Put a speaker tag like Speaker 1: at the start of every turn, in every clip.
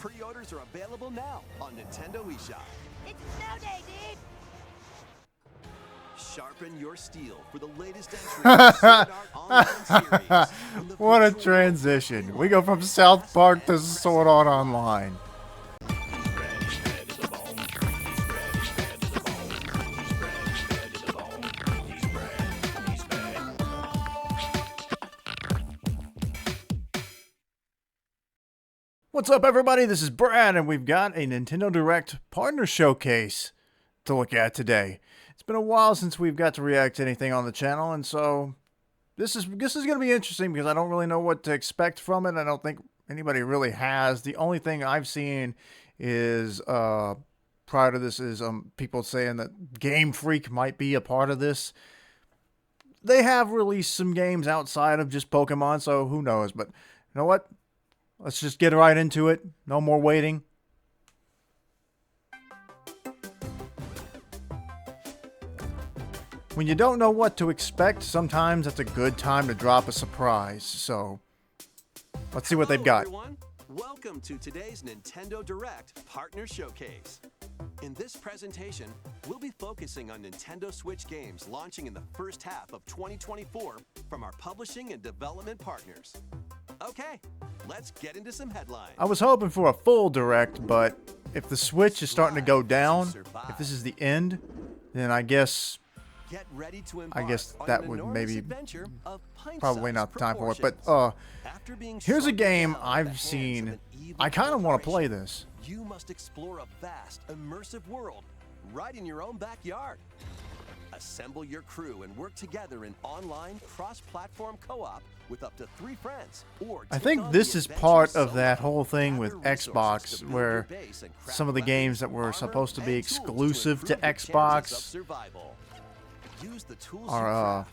Speaker 1: Pre-orders are available now on Nintendo eShop.
Speaker 2: It's snow day, dude!
Speaker 1: Sharpen your steel for the latest entry in the Sword Art Online series.
Speaker 3: What a transition. We go from South Park to Sword Art Online. What's up, everybody? This is Brad, and we've got a Nintendo Direct Partner Showcase to look at today. It's been a while since we've got to react to anything on the channel, and so this is going to be interesting because I don't really know what to expect from it. I don't think anybody really has. The only thing I've seen is prior to this is people saying that Game Freak might be a part of this. They have released some games outside of just Pokemon, so who knows? But you know what? Let's just get right into it. No more waiting. When you don't know what to expect, sometimes that's a good time to drop a surprise. So, let's see what they've got.
Speaker 1: Everyone. Welcome to today's Nintendo Direct Partner Showcase. In this presentation, we'll be focusing on Nintendo Switch games launching in the first half of 2024 from our publishing and development partners. Okay, let's get into some headlines.
Speaker 3: I was hoping for a full Direct, but if the Switch is starting to go down, if this is the end, then I guess that would maybe probably not the time for it. But here's a game I've seen. I kind of want to play this.
Speaker 1: You must explore a vast, immersive world right in your own backyard. Assemble your crew and work together in online cross-platform co-op with up to 3 friends.
Speaker 3: I think this is part of that whole thing with Xbox, where some of the games that were supposed to be exclusive to Xbox are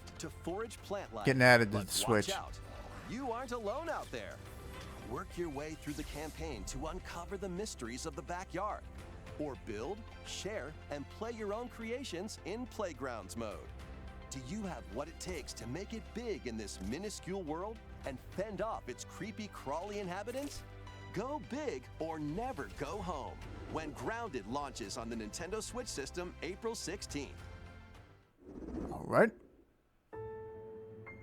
Speaker 3: getting added to the Switch.
Speaker 1: You aren't alone out there. Work your way through the campaign to uncover the mysteries of the backyard. Or build, share, and play your own creations in Playgrounds mode. Do you have what it takes to make it big in this minuscule world and fend off its creepy, crawly inhabitants? Go big or never go home when Grounded launches on the Nintendo Switch system April 16th.
Speaker 3: All right.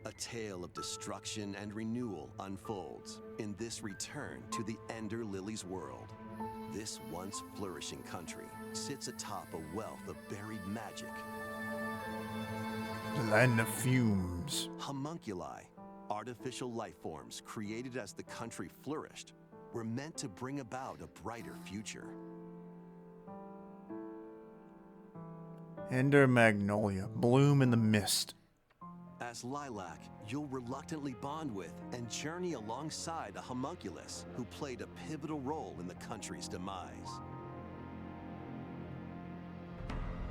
Speaker 1: A tale of destruction and renewal unfolds in this return to the Ender Lilies world. This once flourishing country sits atop a wealth of buried magic.
Speaker 3: The land of fumes.
Speaker 1: Homunculi, artificial life forms created as the country flourished, were meant to bring about a brighter future.
Speaker 3: Ender Magnolia, bloom in the mist.
Speaker 1: As Lilac, you'll reluctantly bond with and journey alongside a homunculus who played a pivotal role in the country's demise.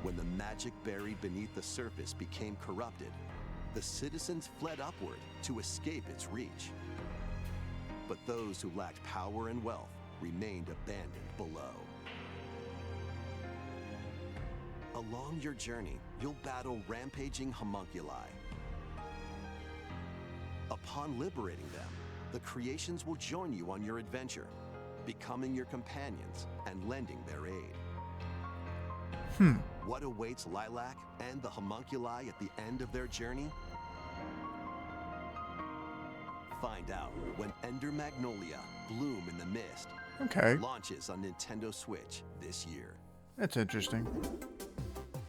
Speaker 1: When the magic buried beneath the surface became corrupted, the citizens fled upward to escape its reach. But those who lacked power and wealth remained abandoned below. Along your journey, you'll battle rampaging homunculi. Upon liberating them, the creations will join you on your adventure, becoming your companions and lending their aid. What awaits Lilac and the homunculi at the end of their journey? Find out when Ender Magnolia, Bloom in the Mist launches on Nintendo Switch this year.
Speaker 3: That's interesting.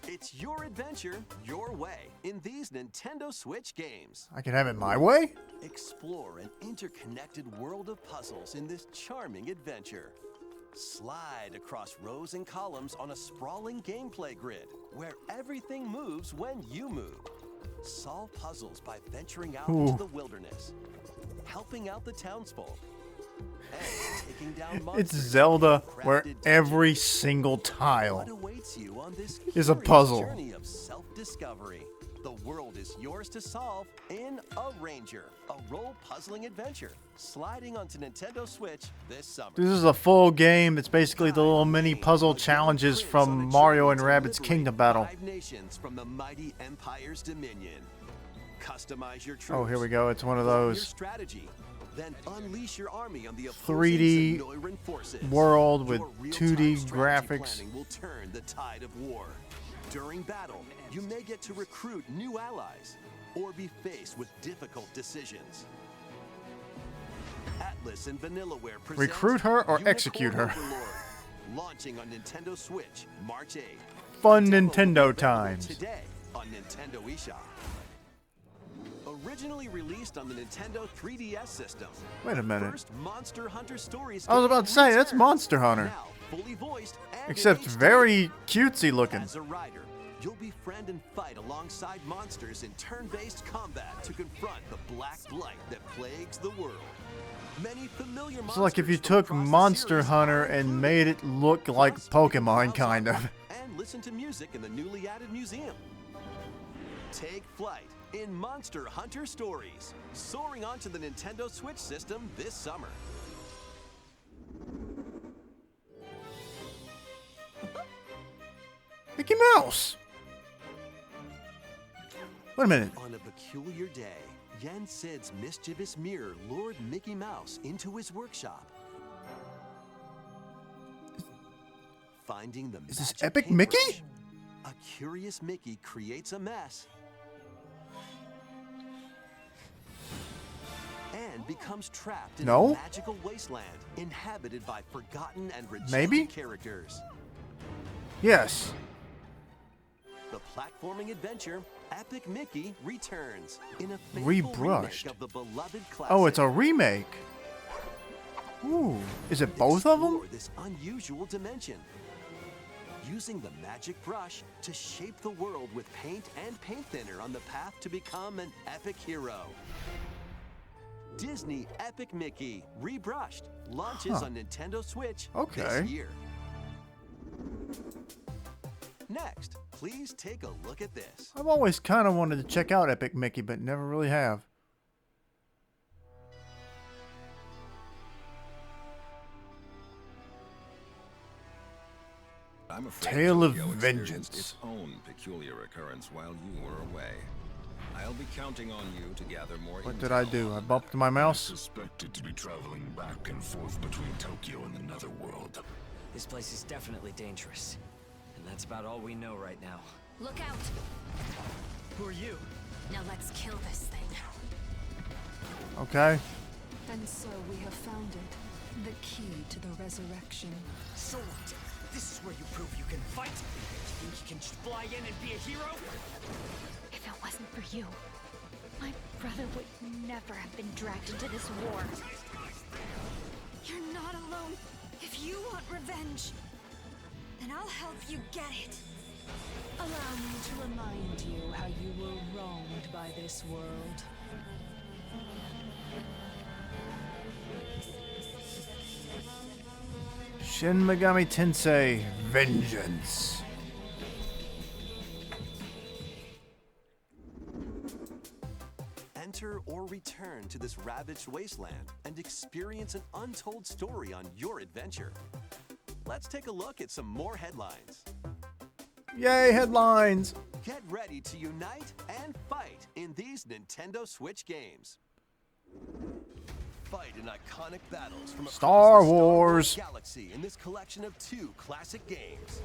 Speaker 1: It's your adventure, your way, in these Nintendo Switch games.
Speaker 3: I can have it my way?
Speaker 1: Explore an interconnected world of puzzles in this charming adventure. Slide across rows and columns on a sprawling gameplay grid, where everything moves when you move. Solve puzzles by venturing out into the wilderness, helping out the townsfolk, and taking down monsters.
Speaker 3: It's Zelda, where every single tile is a puzzle.
Speaker 1: Journey of self-discovery. The world is yours to solve in A Ranger, a role-puzzling adventure, sliding onto Nintendo Switch this summer.
Speaker 3: This is a full game. It's basically the little mini puzzle challenges from Mario and Rabbids Kingdom Battle.
Speaker 1: 5 nations from the mighty Empire's dominion. Customize your troops.
Speaker 3: Oh, here we go. It's one of those.
Speaker 1: Your strategy. Then unleash your army on the
Speaker 3: 3D
Speaker 1: opposing forces.
Speaker 3: world with
Speaker 1: Your real-time
Speaker 3: 2D
Speaker 1: strategy
Speaker 3: graphics.
Speaker 1: planning will turn the tide of war. During battle, you may get to recruit new allies or be faced with difficult decisions. Atlas and Vanillaware presents
Speaker 3: Recruit her or
Speaker 1: Unicorn
Speaker 3: execute her.
Speaker 1: Overlord, launching on Nintendo Switch March 8th.
Speaker 3: Fun
Speaker 1: Demo will be
Speaker 3: Nintendo
Speaker 1: available
Speaker 3: times.
Speaker 1: Today on Nintendo eShop. Originally released on the Nintendo 3DS system.
Speaker 3: Wait a minute.
Speaker 1: First Monster Hunter Stories
Speaker 3: I was about to say, that's
Speaker 1: returns,
Speaker 3: Monster Hunter.
Speaker 1: now fully voiced and
Speaker 3: Except
Speaker 1: in HD.
Speaker 3: very cutesy looking.
Speaker 1: As a rider, you'll befriend and fight alongside monsters in turn-based combat to confront the black blight that plagues the world. Many familiar
Speaker 3: It's like if you
Speaker 1: monsters from
Speaker 3: took
Speaker 1: across the
Speaker 3: Monster
Speaker 1: series
Speaker 3: Hunter
Speaker 1: are
Speaker 3: and
Speaker 1: included.
Speaker 3: made it look like
Speaker 1: Plus, you can
Speaker 3: Pokemon,
Speaker 1: browse
Speaker 3: kind of.
Speaker 1: And listen to music in the newly added museum. Take flight in Monster Hunter Stories, soaring onto the Nintendo Switch system this summer.
Speaker 3: Mickey Mouse! Wait a minute.
Speaker 1: On a peculiar day, Yen Sid's mischievous mirror lured Mickey Mouse into his workshop. Finding the
Speaker 3: Is this
Speaker 1: magic
Speaker 3: Epic
Speaker 1: paintbrush,
Speaker 3: Mickey?
Speaker 1: a curious Mickey creates a mess and becomes trapped in
Speaker 3: No?
Speaker 1: a magical wasteland inhabited by forgotten and rejected
Speaker 3: Maybe?
Speaker 1: characters.
Speaker 3: Yes.
Speaker 1: The platforming adventure Epic Mickey returns in a faithful remake
Speaker 3: Rebrushed.
Speaker 1: of the beloved classic.
Speaker 3: Oh, it's a remake. Ooh. Is it both of them?
Speaker 1: Explore this unusual dimension. Using the magic brush to shape the world with paint and paint thinner on the path to become an epic hero. Disney Epic Mickey Rebrushed launches
Speaker 3: Huh.
Speaker 1: on Nintendo Switch
Speaker 3: Okay.
Speaker 1: this year. Next, please take a look at this.
Speaker 3: I've always kind of wanted to check out Epic Mickey, but never really have.
Speaker 4: I'm afraid
Speaker 3: Tale of
Speaker 4: Tokyo experienced
Speaker 3: Vengeance.
Speaker 4: its own peculiar occurrence while you were away. I'll be counting on you to gather more
Speaker 3: What did I do? I bumped my mouse?
Speaker 5: Suspected to be traveling back and forth between Tokyo and the Netherworld.
Speaker 6: This place is definitely dangerous. And that's about all we know right now.
Speaker 2: Look out!
Speaker 6: Who are you?
Speaker 2: Now let's kill this thing.
Speaker 3: Okay.
Speaker 7: And so we have found it. The key to the resurrection.
Speaker 6: So what? This is where you prove you can fight? You think you can just fly in and be a hero?
Speaker 2: If it wasn't for you, my brother would never have been dragged into this war.
Speaker 7: You're not alone. If you want revenge, then I'll help you get it. Allow me to remind you how you were wronged by this world.
Speaker 3: Shin Megami Tensei Vengeance.
Speaker 1: Enter or return to this ravaged wasteland and experience an untold story on your adventure. Let's take a look at some more headlines.
Speaker 3: Yay, headlines!
Speaker 1: Get ready to unite and fight in these Nintendo Switch games. Fight in iconic battles from across
Speaker 3: Star
Speaker 1: the Star
Speaker 3: Wars
Speaker 1: galaxy in this collection of 2 classic games.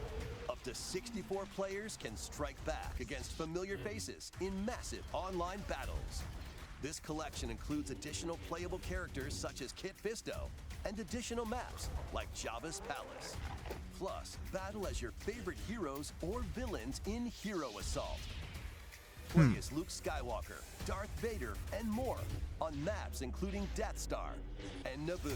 Speaker 1: Up to 64 players can strike back against familiar faces in massive online battles. This collection includes additional playable characters such as Kit Fisto and additional maps like Jabba's Palace. Plus, battle as your favorite heroes or villains in Hero Assault. Play as Luke Skywalker, Darth Vader, and more on maps including Death Star and Naboo.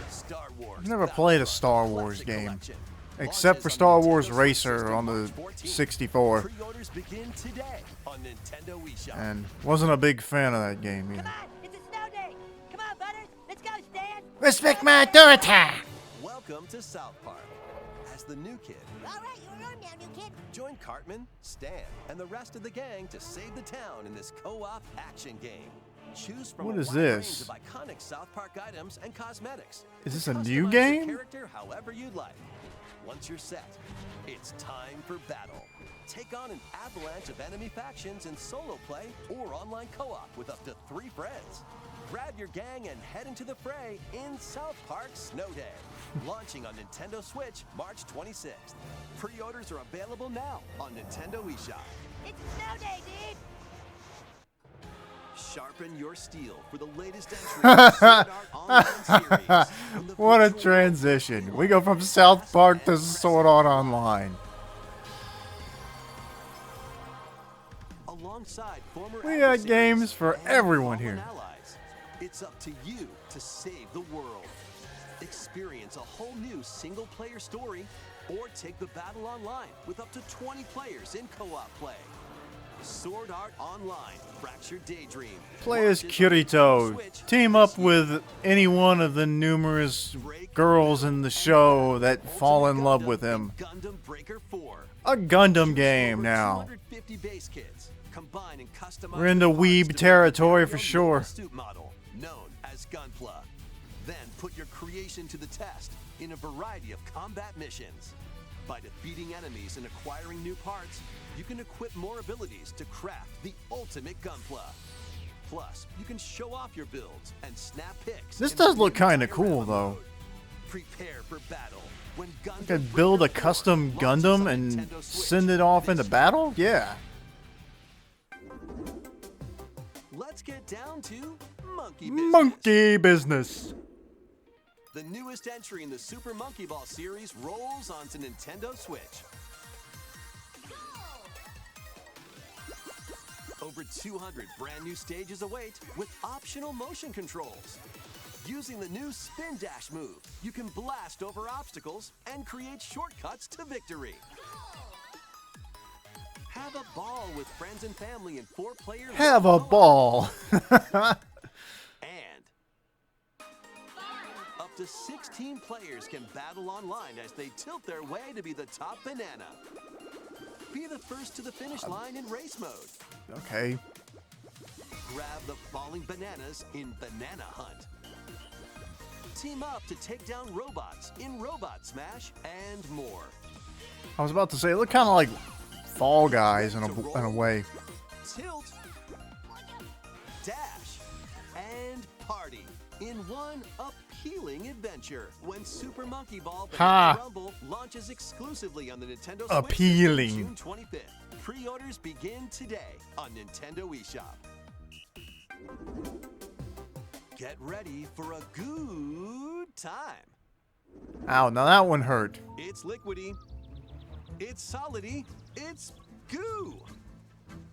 Speaker 1: Star Wars.
Speaker 3: I've never played a Star
Speaker 1: Battlefront
Speaker 3: Wars
Speaker 1: Classic
Speaker 3: game,
Speaker 1: Collection
Speaker 3: except for
Speaker 1: launches
Speaker 3: Star
Speaker 1: on the
Speaker 3: Wars
Speaker 1: Nintendo Switch
Speaker 3: Racer
Speaker 1: system
Speaker 3: on the
Speaker 1: March 14th.
Speaker 3: 64.
Speaker 1: Pre-orders begin today on Nintendo eShop.
Speaker 3: And wasn't a big fan of that game
Speaker 2: Come
Speaker 3: either.
Speaker 2: on, it's a snow day! Come on, Butters! Let's go, Stan!
Speaker 3: Respect my authority!
Speaker 1: Welcome to South Park. As the new kid,
Speaker 2: All right, you're on now, new kid.
Speaker 1: join Cartman, Stan, and the rest of the gang to save the town in this co-op action game. Choose from
Speaker 3: What
Speaker 1: a
Speaker 3: is
Speaker 1: wide
Speaker 3: this?
Speaker 1: range of iconic South Park items and cosmetics.
Speaker 3: Is this
Speaker 1: to
Speaker 3: a new
Speaker 1: customize your
Speaker 3: game?
Speaker 1: character however you'd like. Once you're set, it's time for battle. Take on an avalanche of enemy factions in solo play or online co-op with up to 3 friends. Grab your gang and head into the fray in South Park Snow Day, launching on Nintendo Switch March 26th. Pre-orders are available now on Nintendo eShop.
Speaker 7: It's snow day, dude!
Speaker 1: Sharpen your steel for the latest entry in the Sword Art Online series. In the
Speaker 3: What a
Speaker 1: virtual
Speaker 3: transition. We go from South Park to Sword Art Online.
Speaker 1: Alongside former
Speaker 3: We got
Speaker 1: adversaries
Speaker 3: games for
Speaker 1: and
Speaker 3: everyone
Speaker 1: fallen
Speaker 3: here.
Speaker 1: allies. It's up to you to save the world. Experience a whole new single-player story, or take the battle online with up to 20 players in co-op play. Sword Art Online, Fractured Daydream.
Speaker 3: Play as
Speaker 1: launches on Nintendo
Speaker 3: Kirito.
Speaker 1: Switch
Speaker 3: Team up
Speaker 1: this year.
Speaker 3: with any one of the numerous girls in the show that fall in love with him.
Speaker 1: Gundam Breaker 4.
Speaker 3: A Gundam
Speaker 1: Choose
Speaker 3: game
Speaker 1: over
Speaker 3: now.
Speaker 1: 250 base kits. Combine and customize
Speaker 3: We're into
Speaker 1: the parts
Speaker 3: weeb
Speaker 1: to build
Speaker 3: territory
Speaker 1: your
Speaker 3: for
Speaker 1: own
Speaker 3: sure.
Speaker 1: mobile suit model, known as Gunpla. Then put your creation to the test in a variety of combat missions. By defeating enemies and acquiring new parts, you can equip more abilities to craft the ultimate Gunpla. Plus, you can show off your builds and snap pics.
Speaker 3: This
Speaker 1: in
Speaker 3: does
Speaker 1: the
Speaker 3: look
Speaker 1: new
Speaker 3: kinda
Speaker 1: diorama
Speaker 3: cool, though.
Speaker 1: mode. Prepare for battle. When Gundam
Speaker 3: You could build a
Speaker 1: Breaker 4
Speaker 3: custom
Speaker 1: launches
Speaker 3: Gundam
Speaker 1: on
Speaker 3: and
Speaker 1: Nintendo Switch
Speaker 3: send it off
Speaker 1: this
Speaker 3: into
Speaker 1: year.
Speaker 3: battle? Yeah.
Speaker 1: Let's get down to monkey business.
Speaker 3: Monkey business.
Speaker 1: The newest entry in the Super Monkey Ball series rolls onto Nintendo Switch. Over 200 brand new stages await with optional motion controls. Using the new Spin Dash move, you can blast over obstacles and create shortcuts to victory. Have a ball with friends and family in 4-player.
Speaker 3: Have a ball.
Speaker 1: And up to 16 players can battle online as they tilt their way to be the top banana. Be the first to the finish line in race mode.
Speaker 3: Okay.
Speaker 1: Grab the falling bananas in Banana Hunt. Team up to take down robots in Robot Smash and more.
Speaker 3: I was about to say, it looked kind of like Fall Guys in a way.
Speaker 1: Tilt, dash, and party in one appealing adventure when Super Monkey Ball
Speaker 3: Ha.
Speaker 1: Banana Rumble launches exclusively on the Nintendo Switch
Speaker 3: Appealing.
Speaker 1: June 25th. Pre-orders begin today on Nintendo eShop. Get ready for a good time.
Speaker 3: Ow, now that one hurt.
Speaker 1: It's liquidy. It's solidy. It's goo.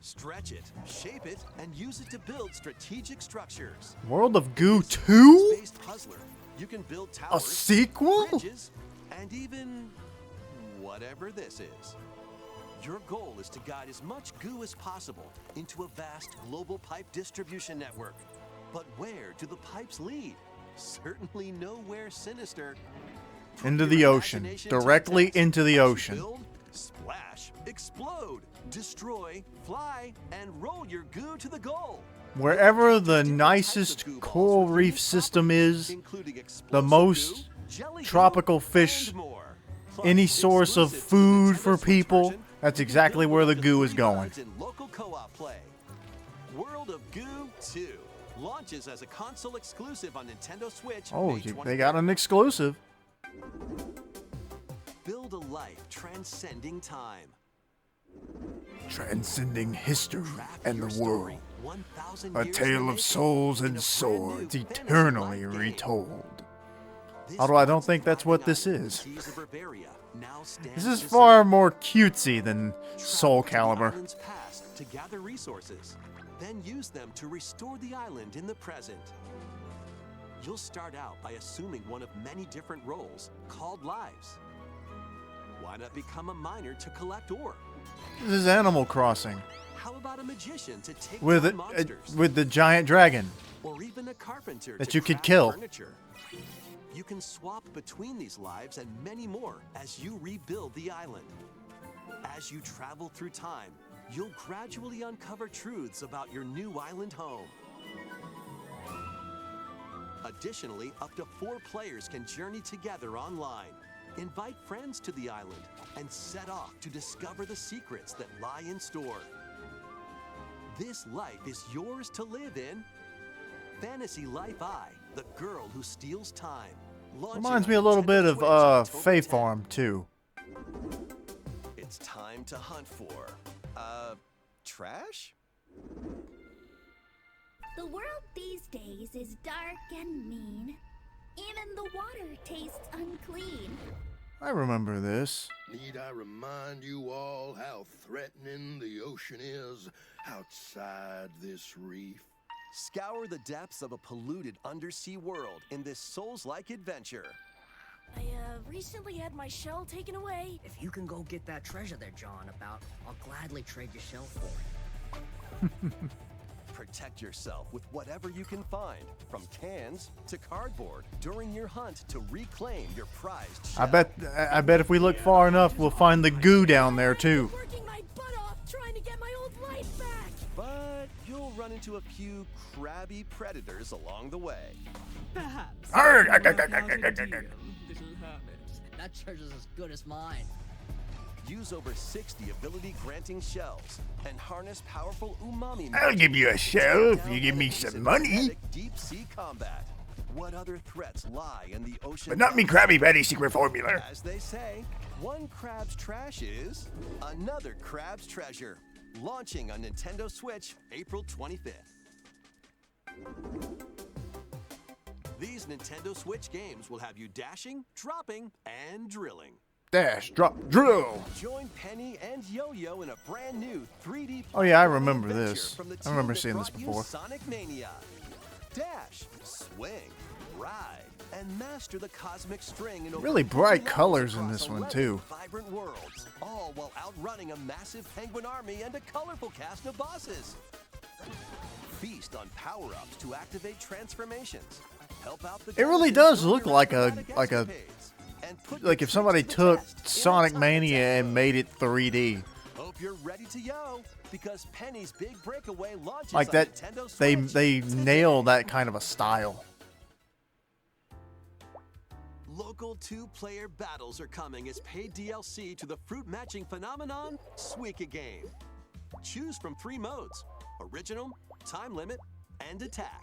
Speaker 1: Stretch it, shape it, and use it to build strategic structures.
Speaker 3: World of Goo 2?
Speaker 1: Space puzzler. You can build
Speaker 3: A
Speaker 1: towers,
Speaker 3: sequel?
Speaker 1: bridges, and even whatever this is. Your goal is to guide as much goo as possible into a vast global pipe distribution network. But where do the pipes lead? Certainly nowhere sinister. Put
Speaker 3: Into
Speaker 1: your
Speaker 3: the ocean.
Speaker 1: imagination to the
Speaker 3: Directly
Speaker 1: test
Speaker 3: into the
Speaker 1: as you
Speaker 3: ocean.
Speaker 1: Build, splash, explode, destroy, fly, and roll your goo to the goal.
Speaker 3: Wherever the
Speaker 1: Different types
Speaker 3: nicest
Speaker 1: of goo balls
Speaker 3: coral
Speaker 1: with
Speaker 3: reef
Speaker 1: unique
Speaker 3: system
Speaker 1: properties,
Speaker 3: is,
Speaker 1: including
Speaker 3: the
Speaker 1: explosive
Speaker 3: most
Speaker 1: goo, jelly goo,
Speaker 3: tropical fish,
Speaker 1: and more. Plus,
Speaker 3: any source of
Speaker 1: exclusive to the
Speaker 3: food
Speaker 1: Nintendo
Speaker 3: for
Speaker 1: Switch
Speaker 3: people,
Speaker 1: version,
Speaker 3: that's
Speaker 1: you can
Speaker 3: exactly
Speaker 1: build
Speaker 3: where the
Speaker 1: up to
Speaker 3: goo is
Speaker 1: 3
Speaker 3: going.
Speaker 1: modes in local co-op play. World of Goo 2 launches as a console exclusive on Nintendo Switch.
Speaker 3: Oh,
Speaker 1: May
Speaker 3: they got an exclusive.
Speaker 1: Build a life transcending time.
Speaker 3: Transcending history
Speaker 1: Craft
Speaker 3: and
Speaker 1: your
Speaker 3: the
Speaker 1: story,
Speaker 3: world.
Speaker 1: 1,000
Speaker 3: A
Speaker 1: years
Speaker 3: tale
Speaker 1: in
Speaker 3: of
Speaker 1: making
Speaker 3: souls
Speaker 1: in a
Speaker 3: and
Speaker 1: brand
Speaker 3: swords,
Speaker 1: new fantasy
Speaker 3: eternally
Speaker 1: life game.
Speaker 3: retold.
Speaker 1: This
Speaker 3: Although I don't
Speaker 1: once
Speaker 3: think that's what
Speaker 1: thriving
Speaker 3: this
Speaker 1: island
Speaker 3: is.
Speaker 1: in the seas of Bavaria now stands
Speaker 3: This is
Speaker 1: deserted.
Speaker 3: far more cutesy than Soul
Speaker 1: Travel to the
Speaker 3: Calibur.
Speaker 1: island's past to gather resources, then use them to restore the island in the present. You'll start out by assuming one of many different roles called lives. Why not become a miner to collect ore?
Speaker 3: This is Animal Crossing
Speaker 1: How about a magician to take
Speaker 3: with
Speaker 1: down monsters?
Speaker 3: with the giant dragon.
Speaker 1: Or even a carpenter
Speaker 3: that
Speaker 1: to
Speaker 3: you could
Speaker 1: craft
Speaker 3: kill.
Speaker 1: furniture. You can swap between these lives and many more as you rebuild the island. As you travel through time, you'll gradually uncover truths about your new island home. Additionally, up to 4 players can journey together online. Invite friends to the island and set off to discover the secrets that lie in store. This life is yours to live in Fantasy Life I, the girl who steals time. Launching
Speaker 3: Reminds me
Speaker 1: on
Speaker 3: a little
Speaker 1: Nintendo
Speaker 3: bit
Speaker 1: Switch
Speaker 3: of
Speaker 1: October
Speaker 3: Fae
Speaker 1: 10th.
Speaker 3: Farm too.
Speaker 1: It's time to hunt for, trash?
Speaker 8: The world these days is dark and mean. Even the water tastes unclean.
Speaker 3: I remember this.
Speaker 5: Need I remind you all how threatening the ocean is outside this reef?
Speaker 1: Scour the depths of a polluted undersea world in this Souls-like adventure.
Speaker 9: I recently had my shell taken away.
Speaker 6: If you can go get that treasure there, John, I'll gladly trade your shell for it.
Speaker 1: Protect yourself with whatever you can find, from cans to cardboard, during your hunt to reclaim your prized shell.
Speaker 3: I bet if we look far enough, we'll find the goo down there too.
Speaker 9: Working my butt off trying to get my old life back.
Speaker 1: But you'll run into a few crabby predators along the way.
Speaker 9: Perhaps.
Speaker 3: Arrgh,
Speaker 9: I'll
Speaker 3: argh,
Speaker 9: work
Speaker 3: argh,
Speaker 9: out
Speaker 3: argh,
Speaker 9: a
Speaker 3: argh,
Speaker 9: deal,
Speaker 3: argh.
Speaker 9: little hermit.
Speaker 6: That treasure's as good as mine.
Speaker 1: Use over 60 ability-granting shells and harness powerful umami.
Speaker 3: I'll
Speaker 1: magic
Speaker 3: give you a
Speaker 1: to
Speaker 3: shell
Speaker 1: take
Speaker 3: if
Speaker 1: down
Speaker 3: you give me
Speaker 1: enemies
Speaker 3: some
Speaker 1: in
Speaker 3: money.
Speaker 1: kinetic deep-sea combat. What other threats lie in the ocean?
Speaker 3: But not me
Speaker 1: depths?
Speaker 3: Krabby Patty secret formula.
Speaker 1: As they say, one crab's trash is another crab's treasure. Launching on Nintendo Switch April 25th. These Nintendo Switch games will have you dashing, dropping, and drilling.
Speaker 3: Dash, drop, drill.
Speaker 1: Join Penny and Yo-Yo in a brand new 3D.
Speaker 3: Oh, yeah, I
Speaker 1: platforming
Speaker 3: remember
Speaker 1: adventure
Speaker 3: this.
Speaker 1: from the
Speaker 3: I remember
Speaker 1: team that
Speaker 3: seeing this
Speaker 1: brought you
Speaker 3: before.
Speaker 1: Sonic Mania. Dash, swing, ride, and master the cosmic string in over
Speaker 3: Really
Speaker 1: 50
Speaker 3: bright
Speaker 1: levels
Speaker 3: colors in
Speaker 1: across
Speaker 3: this one,
Speaker 1: 11
Speaker 3: too.
Speaker 1: Vibrant worlds, all while outrunning a massive penguin army and a colorful cast of bosses. Feast on power-ups to activate transformations. Help out the
Speaker 3: It really
Speaker 1: Dolphins
Speaker 3: does
Speaker 1: during
Speaker 3: look
Speaker 1: your
Speaker 3: like
Speaker 1: acrobatics
Speaker 3: a
Speaker 1: escapades, and put
Speaker 3: like
Speaker 1: your
Speaker 3: if somebody
Speaker 1: tricks to the
Speaker 3: took
Speaker 1: test in a
Speaker 3: Sonic
Speaker 1: time
Speaker 3: Mania
Speaker 1: attack
Speaker 3: and
Speaker 1: mode.
Speaker 3: made it 3D.
Speaker 1: Hope you're ready to yo, because Penny's Big Breakaway launches
Speaker 3: Like
Speaker 1: on
Speaker 3: that,
Speaker 1: Nintendo
Speaker 3: they
Speaker 1: Switch
Speaker 3: nail
Speaker 1: today.
Speaker 3: that kind of a style.
Speaker 1: Local two-player battles are coming as paid DLC to the fruit matching phenomenon, Suika Game. Choose from 3 modes: original, time limit, and attack.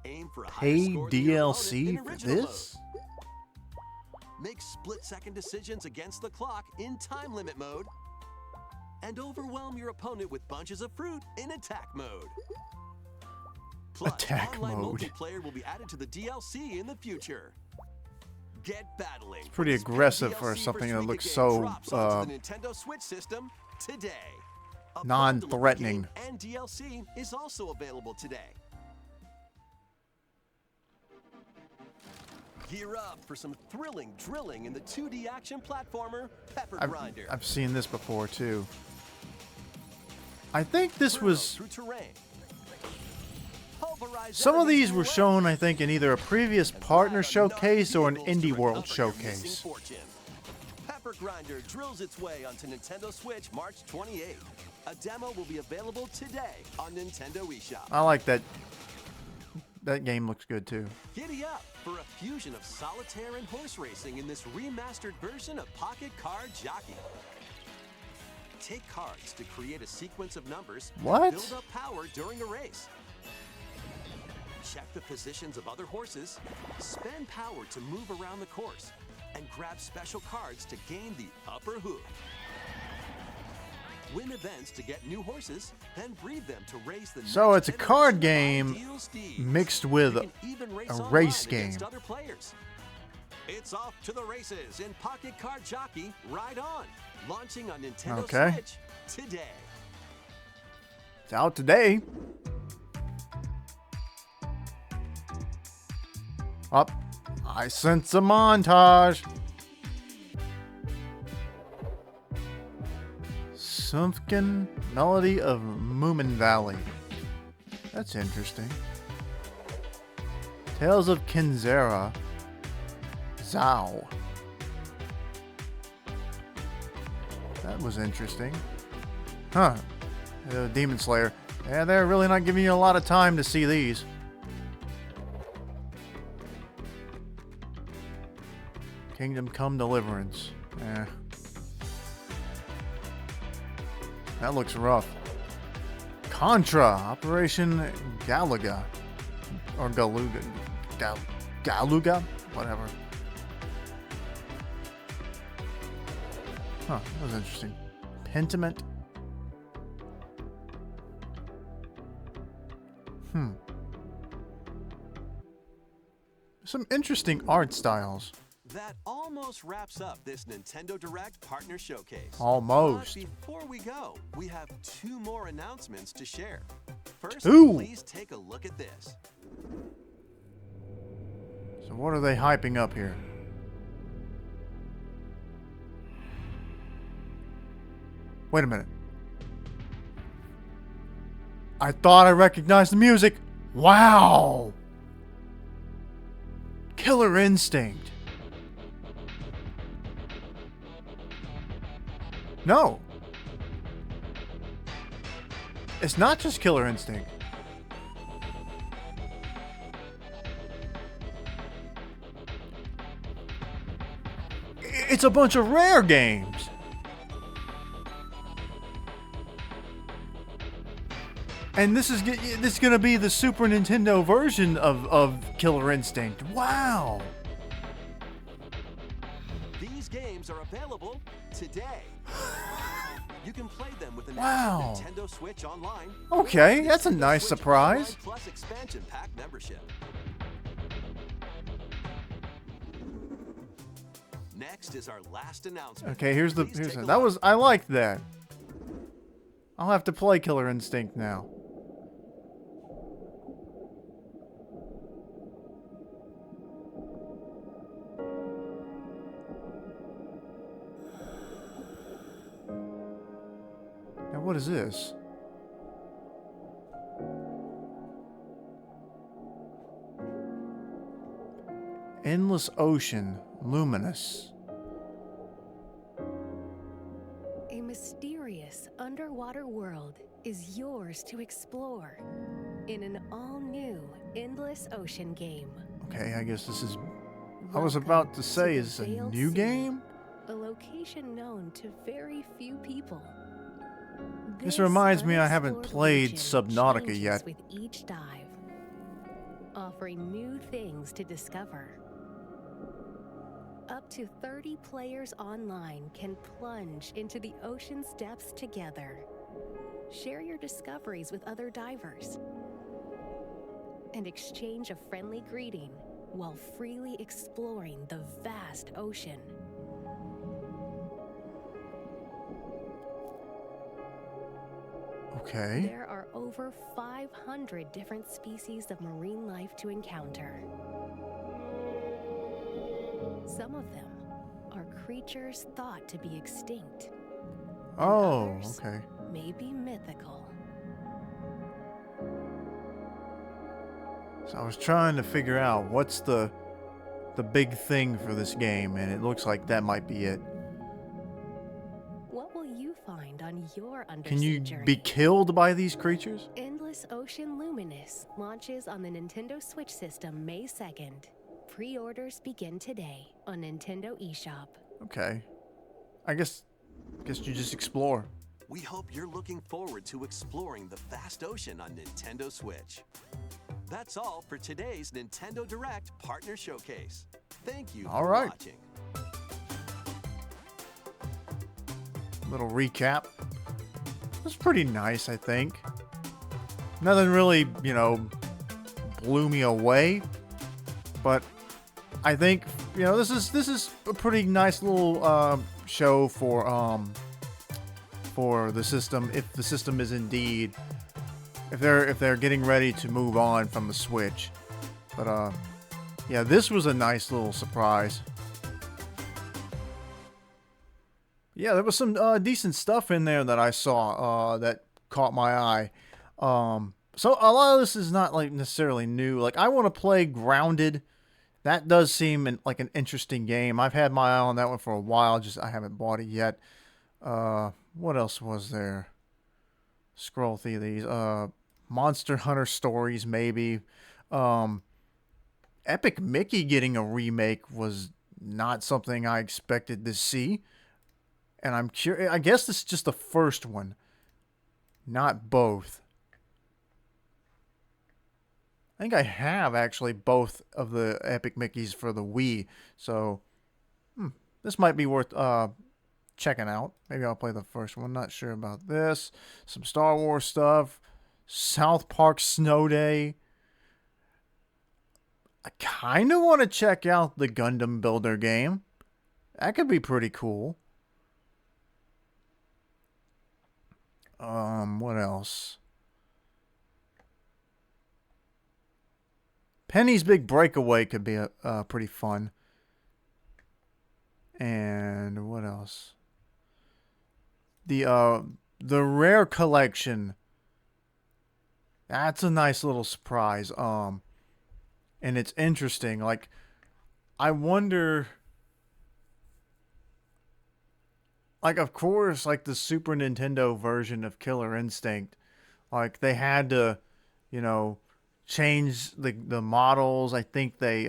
Speaker 1: Aim for a higher
Speaker 3: Paid
Speaker 1: score than your opponent
Speaker 3: DLC
Speaker 1: in
Speaker 3: for
Speaker 1: original
Speaker 3: this?
Speaker 1: mode. Make split-second decisions against the clock in time limit mode. And overwhelm your opponent with bunches of fruit in attack mode. Plus,
Speaker 3: Attack
Speaker 1: online
Speaker 3: mode.
Speaker 1: multiplayer will be added to the DLC in the future. Get battling. It's
Speaker 3: pretty aggressive for something that looks so,
Speaker 1: the Nintendo Switch system today. A
Speaker 3: non-threatening.
Speaker 1: bundle of game and DLC is also available today. Gear up for some thrilling drilling in the 2D action platformer Pepper Grinder.
Speaker 3: I've seen this before too. I think this
Speaker 1: Burrow
Speaker 3: was
Speaker 1: through terrain. Pulverize
Speaker 3: some of
Speaker 1: enemies
Speaker 3: these
Speaker 1: in
Speaker 3: were
Speaker 1: range.
Speaker 3: shown, I think, in either a previous
Speaker 1: And
Speaker 3: partner
Speaker 1: ride on
Speaker 3: showcase or an
Speaker 1: non-vehicles to
Speaker 3: Indie World
Speaker 1: recover your missing
Speaker 3: showcase.
Speaker 1: fortune. Pepper Grinder drills its way onto Nintendo Switch March 28th. A demo will be available today on Nintendo eShop.
Speaker 3: I like that. That game looks good too.
Speaker 1: Giddy up for a fusion of solitaire and horse racing in this remastered version of Pocket Card Jockey. Take cards to create a sequence of numbers
Speaker 3: What?
Speaker 1: and build up power during a race. Check the positions of other horses, spend power to move around the course, and grab special cards to gain the upper hoof. Win events to get new horses, then breed them to race the
Speaker 3: So
Speaker 1: next
Speaker 3: it's a card
Speaker 1: generation of
Speaker 3: game
Speaker 1: ideal steeds.
Speaker 3: mixed with
Speaker 1: You can even race
Speaker 3: a
Speaker 1: online
Speaker 3: race
Speaker 1: against
Speaker 3: game.
Speaker 1: Other players. It's off to the races in Pocket Card Jockey. Ride on, launching on Nintendo
Speaker 3: Okay.
Speaker 1: Switch today.
Speaker 3: It's out today. Up. I sense a montage. Symphony Melody of Moomin Valley. That's interesting. Tales of Kinzera. Zao. That was interesting. Huh. Demon Slayer. Yeah, they're really not giving you a lot of time to see these. Kingdom Come Deliverance. Eh. That looks rough. Contra, Operation Galaga. Or Galuga. Galuga? Whatever. Huh, that was interesting. Pentiment. Some interesting art styles.
Speaker 1: That almost wraps up this Nintendo Direct Partner Showcase.
Speaker 3: Almost.
Speaker 1: But before we go, we have 2 more announcements to share. First,
Speaker 3: Ooh.
Speaker 1: please take a look at this.
Speaker 3: So what are they hyping up here? Wait a minute. I thought I recognized the music. Wow! Killer Instinct. No. It's not just Killer Instinct. It's a bunch of Rare games. And this is gonna be the Super Nintendo version of Killer Instinct. Wow!
Speaker 1: These games are available today. You can play them with the
Speaker 3: Wow.
Speaker 1: Nintendo Switch Online.
Speaker 3: Okay,
Speaker 1: or
Speaker 3: that's a
Speaker 1: Nintendo
Speaker 3: nice
Speaker 1: Switch
Speaker 3: surprise.
Speaker 1: Online Plus expansion pack membership. Next is our last announcement.
Speaker 3: Okay, here's
Speaker 1: Please take a
Speaker 3: that
Speaker 1: look.
Speaker 3: was I liked that. I'll have to play Killer Instinct now. Now what is this? Endless Ocean, Luminous.
Speaker 10: A mysterious underwater world is yours to explore in an all-new Endless Ocean game.
Speaker 3: Okay, I guess this is... I was about to say, is a new game?
Speaker 10: A location known to very few people.
Speaker 3: This reminds me I haven't
Speaker 10: unexplored
Speaker 3: played
Speaker 10: region
Speaker 3: Subnautica
Speaker 10: changes
Speaker 3: yet.
Speaker 10: with each dive, offering new things to discover. Up to 30 players online can plunge into the ocean's depths together. Share your discoveries with other divers and exchange a friendly greeting while freely exploring the vast ocean.
Speaker 3: Okay.
Speaker 10: There are over 500 different species of marine life to encounter. Some of them are creatures thought to be extinct. and
Speaker 3: Oh,
Speaker 10: others
Speaker 3: okay.
Speaker 10: may be mythical.
Speaker 3: So I was trying to figure out what's the big thing for this game, and it looks like that might be it.
Speaker 10: What will you find on your undersea
Speaker 3: Can you
Speaker 10: journey?
Speaker 3: be killed by these creatures?
Speaker 10: Endless Ocean Luminous launches on the Nintendo Switch system May 2nd. Pre-orders begin today on Nintendo eShop.
Speaker 3: Okay. I guess you just explore.
Speaker 1: We hope you're looking forward to exploring the vast ocean on Nintendo Switch. That's all for today's Nintendo Direct Partner Showcase. Thank you
Speaker 3: All
Speaker 1: for
Speaker 3: right.
Speaker 1: watching.
Speaker 3: Little recap. It was pretty nice, I think. Nothing really, blew me away. But I think, this is a pretty nice little show for the system, if the system is indeed, if they're getting ready to move on from the Switch. But yeah, this was a nice little surprise. Yeah, there was some decent stuff in there that I saw that caught my eye. So a lot of this is not like necessarily new. Like, I want to play Grounded. That does seem like an interesting game. I've had my eye on that one for a while. Just I haven't bought it yet. What else was there? Scroll through these. Monster Hunter Stories, maybe. Epic Mickey getting a remake was not something I expected to see. And I'm curious. I guess this is just the first one, not both. I think I have actually both of the Epic Mickeys for the Wii. So this might be worth checking out. Maybe I'll play the first one. Not sure about this. Some Star Wars stuff. South Park Snow Day. I kind of want to check out the Gundam Builder game. That could be pretty cool. What else? Penny's Big Breakaway could be pretty fun. And what else? The Rare Collection. That's a nice little surprise. And it's interesting. Like, I wonder. Like, of course, like the Super Nintendo version of Killer Instinct, like they had to, you know, change the models. I think they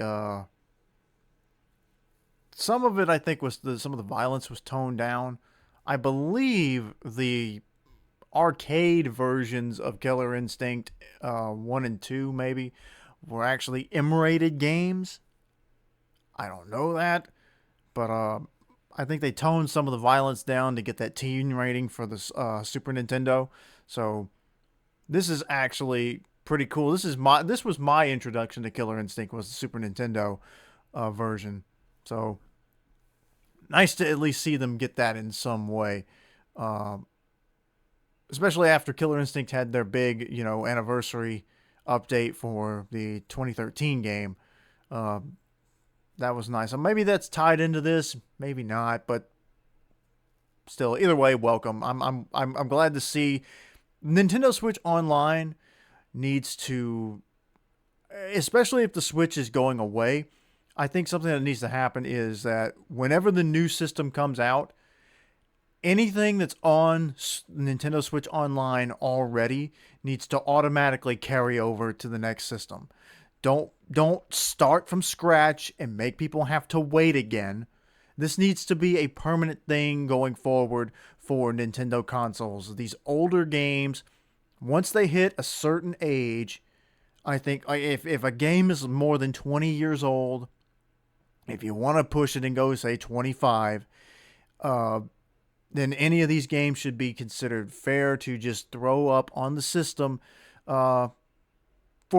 Speaker 3: some of it I think was some of the violence was toned down. I believe the arcade versions of Killer Instinct 1 and 2 maybe were actually M-rated games. I don't know that, but I think they toned some of the violence down to get that teen rating for the Super Nintendo. So this is actually pretty cool. This was my introduction to Killer Instinct, was the Super Nintendo version. So nice to at least see them get that in some way. Especially after Killer Instinct had their big, anniversary update for the 2013 game. That was nice. Maybe that's tied into this, maybe not, but still, either way, welcome. I'm glad to see Nintendo Switch Online needs to, especially if the Switch is going away. I think something that needs to happen is that whenever the new system comes out, anything that's on Nintendo Switch Online already needs to automatically carry over to the next system. Don't start from scratch and make people have to wait again. This needs to be a permanent thing going forward for Nintendo consoles. These older games, once they hit a certain age, I think if a game is more than 20 years old, if you want to push it and go, say, 25, then any of these games should be considered fair to just throw up on the system for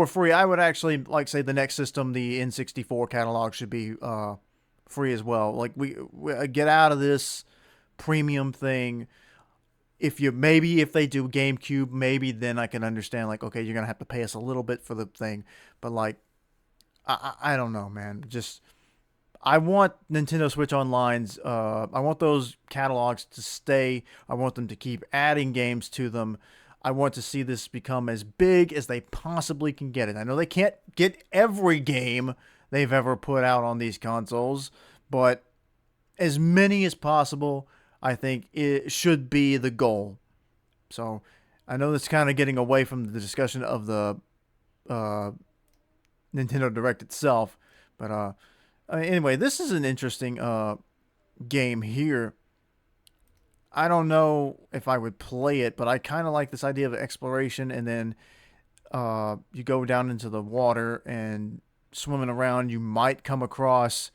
Speaker 3: free. I would actually say the next system, the N64 catalog, should be free as well. Like we get out of this premium thing. If they do GameCube, maybe then I can understand, like, okay, you're gonna have to pay us a little bit for the thing. But like, I don't know, man. Just I want Nintendo Switch Online's. I want those catalogs to stay. I want them to keep adding games to them. I want to see this become as big as they possibly can get it. I know they can't get every game they've ever put out on these consoles, but as many as possible, I think it should be the goal. So I know that's kind of getting away from the discussion of the Nintendo Direct itself, but anyway, this is an interesting game here. I don't know if I would play it, but I kind of like this idea of exploration, and then you go down into the water and swimming around. You might come across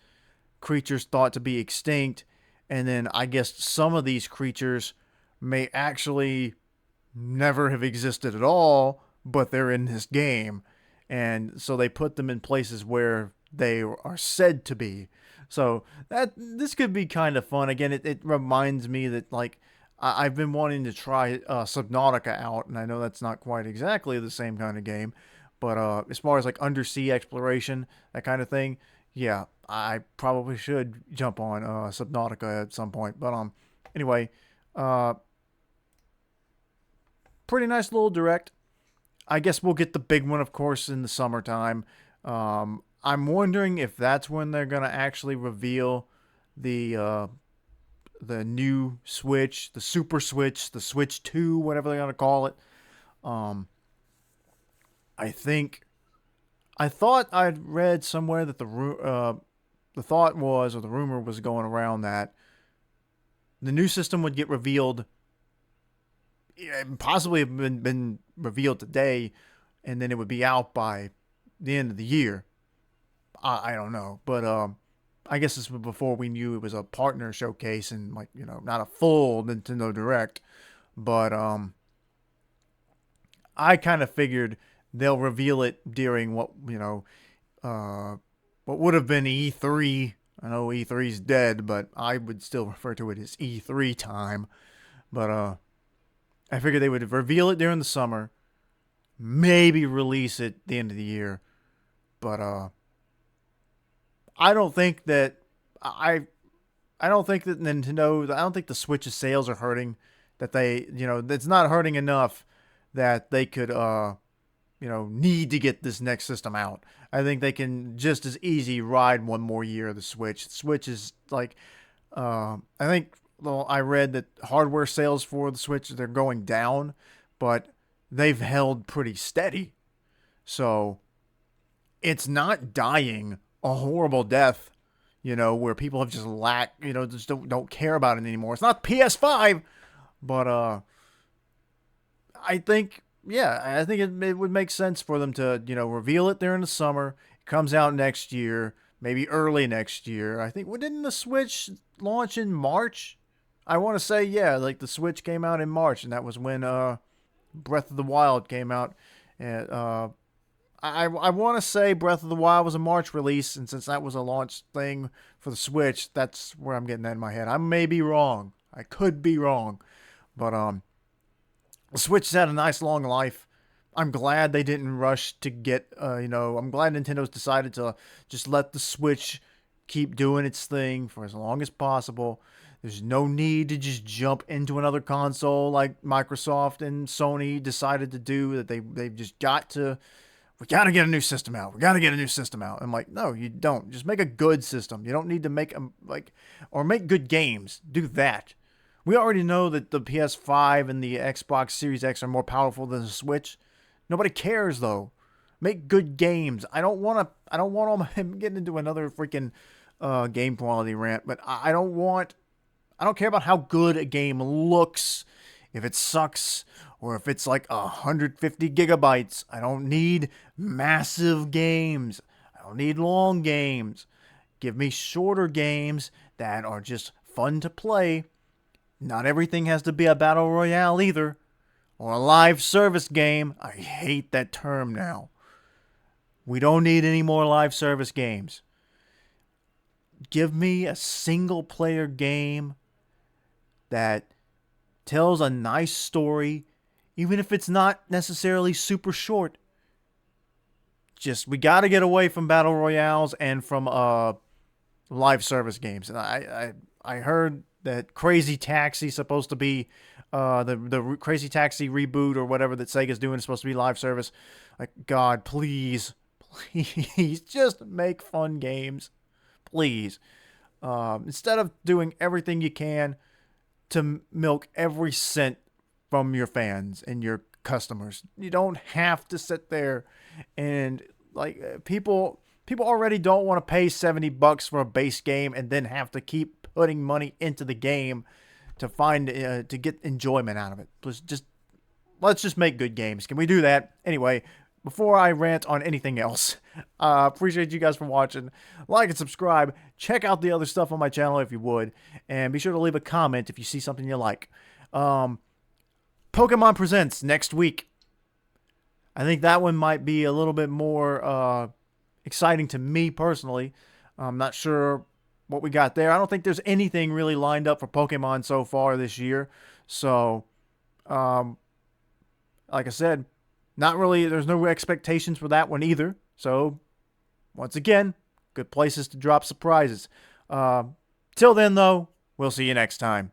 Speaker 3: creatures thought to be extinct, and then I guess some of these creatures may actually never have existed at all, but they're in this game. And so they put them in places where they are said to be. So this could be kind of fun. Again, it reminds me that, like, I've been wanting to try Subnautica out, and I know that's not quite exactly the same kind of game, but as far as like undersea exploration, that kind of thing, yeah, I probably should jump on Subnautica at some point. But anyway, pretty nice little direct. I guess we'll get the big one, of course, in the summertime. I'm wondering if that's when they're gonna actually reveal the new Switch, the Super Switch, the Switch 2, whatever they're gonna call it. I thought I'd read somewhere that the thought was, or the rumor was going around, that the new system would get revealed, possibly have been revealed today, and then it would be out by the end of the year. I don't know, but I guess this was before we knew it was a partner showcase and, like, you know, not a full Nintendo Direct. But I kind of figured they'll reveal it during what, you know, what would have been E3. I know E3's dead, but I would still refer to it as E3 time. But I figured they would reveal it during the summer, maybe release it at the end of the year. But I don't think that I don't think that Nintendo, I don't think the Switch's sales are hurting. That they, you know, it's not hurting enough that they could, you know, need to get this next system out. I think they can just as easy ride one more year of the Switch. The Switch is like, I think, well, I read that hardware sales for the Switch, they're going down, but they've held pretty steady. So it's not dying a horrible death, you know, where people have just you know, just don't care about it anymore. It's not PS5, but I think, yeah, I think it would make sense for them to, you know, reveal it during the summer. It comes out next year, maybe early next year. I think, didn't the Switch launch in March? I want to say, yeah, like the Switch came out in March, and that was when Breath of the Wild came out. And I want to say Breath of the Wild was a March release, and since that was a launch thing for the Switch, that's where I'm getting that in my head. I may be wrong. I could be wrong. But the Switch has had a nice long life. I'm glad they didn't rush to get, you know, I'm glad Nintendo's decided to just let the Switch keep doing its thing for as long as possible. There's no need to just jump into another console like Microsoft and Sony decided to do. That they've just got to, we got to get a new system out. We got to get a new system out. I'm like, no, you don't. Just make a good system. You don't need to make or make good games. Do that. We already know that the PS5 and the Xbox Series X are more powerful than the Switch. Nobody cares though. Make good games. I don't want I'm getting into another freaking game quality rant, but I don't care about how good a game looks. If it sucks or if it's like 150 gigabytes, I don't need massive games. I don't need long games. Give me shorter games that are just fun to play. Not everything has to be a battle royale either, or a live service game. I hate that term now. We don't need any more live service games. Give me a single player game that tells a nice story, even if it's not necessarily super short. Just, we got to get away from battle royales and from live service games. And I heard that Crazy Taxi supposed to be the Crazy Taxi reboot or whatever that Sega's doing is supposed to be live service. Like, God, please just make fun games, please. Instead of doing everything you can to milk every cent from your fans and your customers. You don't have to sit there and, like, people already don't want to pay $70 for a base game and then have to keep putting money into the game to find to get enjoyment out of it. Let's just make good games. Can we do that? Anyway, before I rant on anything else, appreciate you guys for watching. Like and subscribe. Check out the other stuff on my channel if you would. And be sure to leave a comment if you see something you like. Pokemon Presents next week. I think that one might be a little bit more exciting to me personally. I'm not sure what we got there. I don't think there's anything really lined up for Pokemon so far this year. So, like I said, not really, there's no expectations for that one either. So, once again, good places to drop surprises. Till then, though, we'll see you next time.